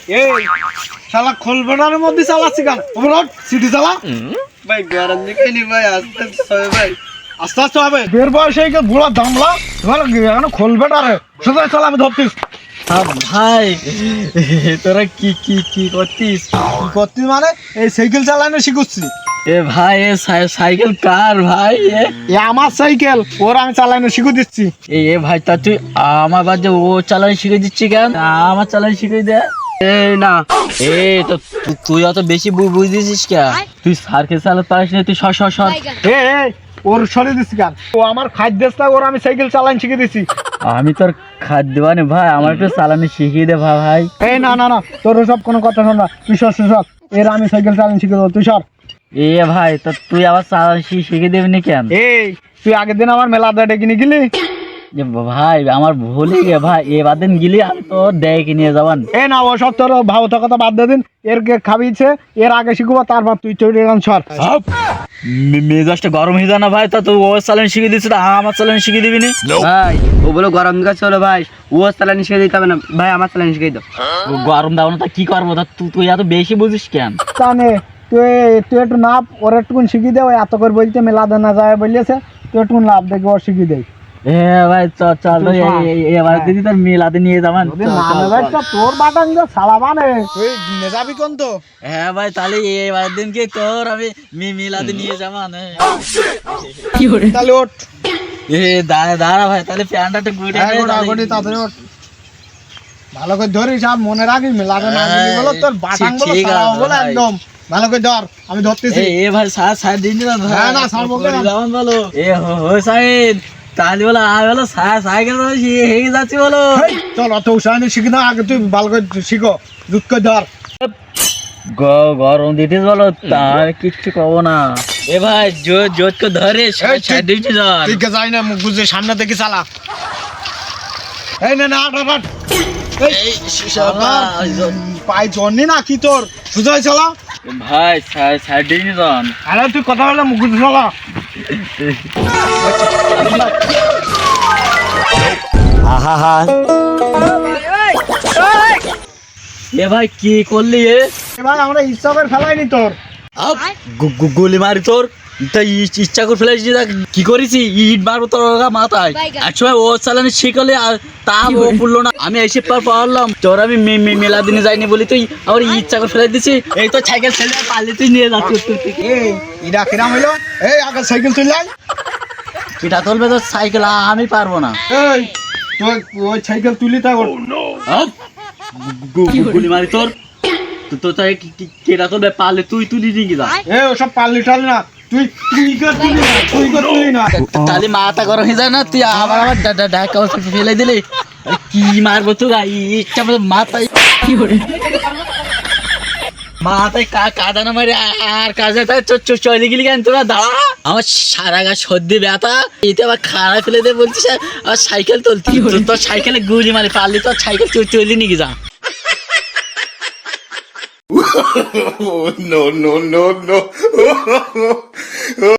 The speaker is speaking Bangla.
এই শালা খোলবেটার মধ্যে চালাচ্ছি গান ওভারঅল সিটি চালা ভাই গরম দিকে নি ভাই আস্তে আস্তে হবে ভাই আস্তে আস্তে হবে বের বয়সে এই বুড়া দামলা তোমার এখন খোলবেটারে সোজা চালা আমি ধরতিস ভাই তোরা কি কি কি করতিস কি করতিস মানে এই সাইকেল চালানো শিখুচ্ছি এ ভাই এ সাইকেল কার ভাই এ আমার সাইকেল ওর আমি চালানো শিখু দিচ্ছি এ ভাই তা তুই আমার বাদে ও চালানো শিখে দিচ্ছি কেন আমার চালানো শিখে দে এই না এই তো তুই অত বেশি বুঝিস কে তুই সার্কেল চালাতে পারিস না তুই সর এ ওর সরে দিচ্ছি কেন ও আমার খাদ্যস্তা ওর আমি সাইকেল চালানো শিখে দিচ্ছি আমি তোর খাদ্য মানে ভাই আমার একটু চালানো শিখিয়ে দে ভাই এই না তোর সব কোনো কথা শোন না তুই সর এর আমি সাইকেল চালানো শিখে দেবো তুই সর এ ভাই তো তুই আবার চালানো শিখে দেবি না কেন এই তুই আগের দিন আমার মেলা ডেকে নিয়ে গেলি ভাই আমার ভুলে গে ভাই এবার দিন গেলি আমি তো দেখে নিয়ে যাবান এ না ও সব তোর ভাবতা কথা বাদ দিয়ে দিন এর খাবিছে এর আগে শিখবো তারপর তুই চলে গেলাম সর মেজাজটা গরম হয়ে যায় না ভাই তা তুই ও চালানো শিখে দিচ্ছি তা আমার চালানো শিখে দিবি না ভাই ও বলো গরম গাছ হলো ভাই ও চালানি শিখে দিতে হবে না ভাই আমার চালানি শিখে দাও গরম দাও না তা কি করবো তা তুই এত বেশি বুঝিস কেন জানে তুই একটু নাপ ওর একটুকুন শিখিয়ে দে এত করে বলতে মেলা দেনা যায় বলিয়েছে তুই একটুকুন লাভ দেখবি ওর শিখিয়ে দেয় ভাই চল এবার দিদি তোর মেলাতে নিয়ে যাবান তোর বাটান যা সালা মানে তুই যাবি কোন তো হ্যাঁ ভাই তাহলে এবার দিনকে তোর আমি মেলাতে নিয়ে যাবান তাহলে ওঠ দাঁড়া ভাই তাহলে প্যান্টটা একটু গুটে তাড়াতাড়ি ওঠ ভালো করে ধরিস আর মনে রাখিস মেলাতে না দিবি বলো তোর বাটান গুলো সালাও বলে একদম ভালো করে ধর আমি ধরতেছি ভাই সাইড দিন না হ্যাঁ না সার বলতে না যাবান বলো সাইড তাহলে বলো আমি বলো সাইকেল হেগে যাচ্ছি বলো চল অত উৎসাহ শিখি না আগে তুই ভালো করে শিখো দুধ করে ধর গরম দিতিস বলো তার কিচ্ছু কবো না এ ভাই জোর করে ধরে ঠিক যাই না মুখ বুঝে সামনে থেকে চালা এই না পাই জন্নি না কি তোর সুজাই চালা ভাই সাইড দিয়ে যান আরে তুই কথা বলে মুখ বুঝে চালা এ ভাই কি করলি ভাই আমরা ইচ্ছা করে ফেলাইনি তোর গুলি মারি তোর ইচ্ছা করে ফেলাইছি কি করেছি ইট মারবো তোর মাথায় এক সময় ও চালানি শিখলে আর তা ও পড়লো না আমি এসে পারলাম তোর আমি মেলা দিনে যাইনি বলি তুই আবার ইচ্ছা করে ফেলাই দিছি এই তো সাইকেল ছেলে পারলে তুই নিয়ে যাচ্ছিস এটা কিরাম হইলো এই আগে সাইকেল তুললাই এটা তুলবে তোর সাইকেল আমি পারবো না এই ওই সাইকেল তুলি তা গুলি মারি তোর তো তাই কেটা তুলবে পারলে তুই তুলি নিয়ে যা এ ওসব পারলি টালি না তুই তুলি না তাহলে মাথা গরম হয়ে যায় না তুই আবার ঢাকা ফেলে দিলি কি মারবো তুই ইচ্ছা মতো মাথায় কি করে মাথায় কাদানা মারি আর কাজে চলে গেলি কেন তোরা দাঁড়া আমার সারা গা সর্দি ব্যথা এতে আবার খাড়া ফেলে দে বলছিস আর সাইকেল তুলতি তোর সাইকেলে গুলি মারি পারলি তোর সাইকেল চলে নিয়ে যা no.